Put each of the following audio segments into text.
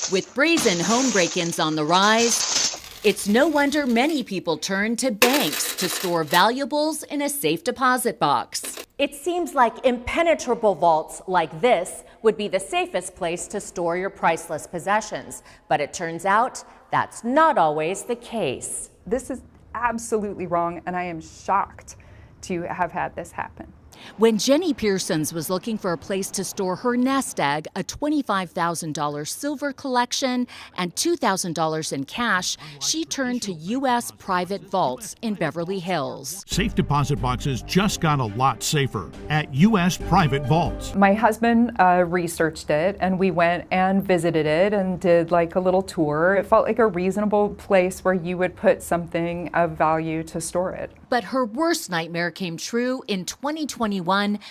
With brazen home break-ins on the rise, it's no wonder many people turn to banks to store valuables in a safe deposit box. It seems like impenetrable vaults like this would be the safest place to store your priceless possessions, but it turns out that's not always the case. This is absolutely wrong, and I am shocked to have had this happen. When Jenny Pearsons was looking for a place to store her nest egg, a $25,000 silver collection, and $2,000 in cash, she turned to U.S. private vaults in Beverly Hills. Safe deposit boxes just got a lot safer at U.S. private vaults. My husband researched it, and we went and visited it and did like a little tour. It felt like a reasonable place where you would put something of value to store it. But her worst nightmare came true in 2021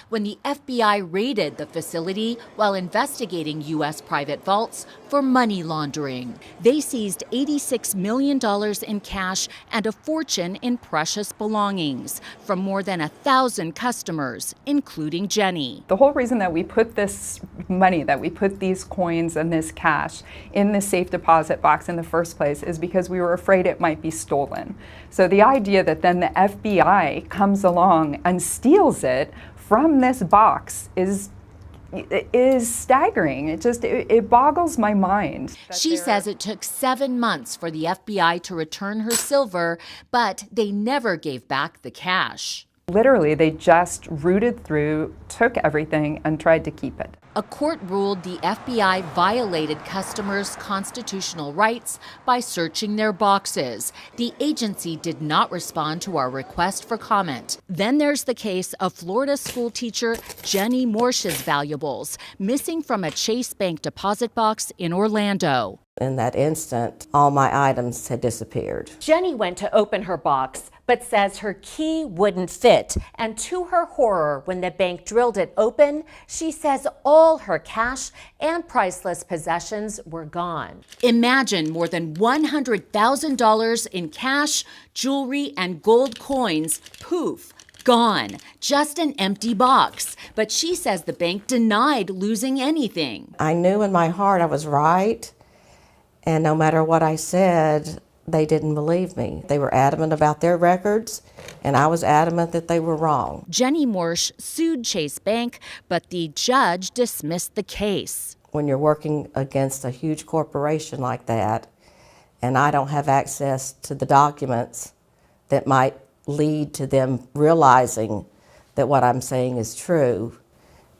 when the FBI raided the facility while investigating U.S. private vaults for money laundering. They seized $86 million in cash and a fortune in precious belongings from more than 1,000 customers, including Jenny. The whole reason that we put this money, that we put these coins and this cash in the safe deposit box in the first place is because we were afraid it might be stolen. So the idea that then the FBI comes along and steals it from this box is staggering. It boggles my mind. She says it took 7 months for the FBI to return her silver, but they never gave back the cash. Literally, they just rooted through, took everything, and tried to keep it. A court ruled the FBI violated customers' constitutional rights by searching their boxes. The agency did not respond to our request for comment. Then there's the case of Florida school teacher Jenny Morsch's valuables, missing from a Chase Bank deposit box in Orlando. In that instant, all my items had disappeared. Jenny went to open her box, but says her key wouldn't fit. And to her horror, when the bank drilled it open, she says all her cash and priceless possessions were gone. Imagine more than $100,000 in cash, jewelry, and gold coins, poof, gone. Just an empty box. But she says the bank denied losing anything. I knew in my heart I was right, and no matter what I said, they didn't believe me. They were adamant about their records, and I was adamant that they were wrong. Jenny Morsch sued Chase Bank, but the judge dismissed the case. When you're working against a huge corporation like that, and I don't have access to the documents that might lead to them realizing that what I'm saying is true,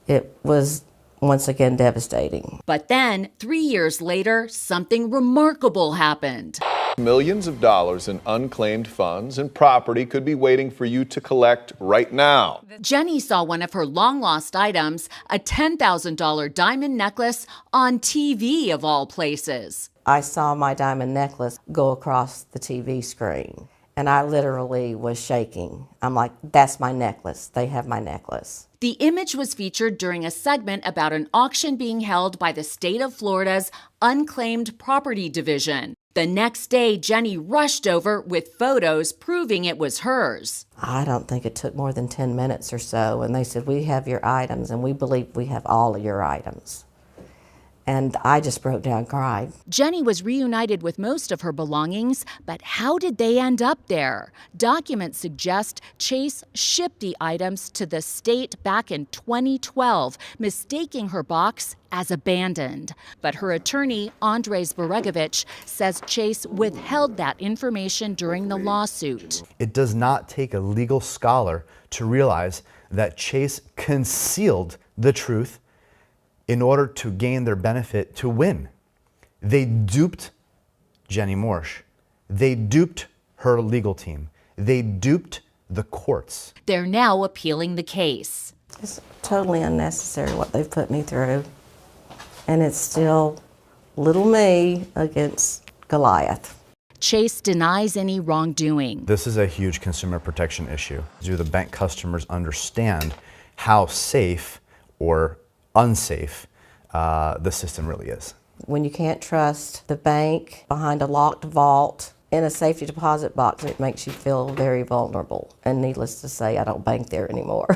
it was once again devastating. But then, 3 years later, something remarkable happened. Millions of dollars in unclaimed funds and property could be waiting for you to collect right now. Jenny saw one of her long-lost items, a $10,000 diamond necklace, on TV of all places. I saw my diamond necklace go across the TV screen, and I literally was shaking. I'm like, that's my necklace. They have my necklace. The image was featured during a segment about an auction being held by the state of Florida's Unclaimed Property Division. The next day, Jenny rushed over with photos proving it was hers. I don't think it took more than 10 minutes or so, and they said, we have your items, and we believe we have all of your items. And I just broke down and cried. Jenny was reunited with most of her belongings, but how did they end up there? Documents suggest Chase shipped the items to the state back in 2012, mistaking her box as abandoned. But her attorney, Andres Boregovich, says Chase withheld that information during the lawsuit. It does not take a legal scholar to realize that Chase concealed the truth in order to gain their benefit to win. They duped Jenny Morsch. They duped her legal team. They duped the courts. They're now appealing the case. It's totally unnecessary what they've put me through. And it's still little me against Goliath. Chase denies any wrongdoing. This is a huge consumer protection issue. Do the bank customers understand how safe or unsafe the system really is? When you can't trust the bank behind a locked vault in a safety deposit box, it makes you feel very vulnerable. And needless to say, I don't bank there anymore.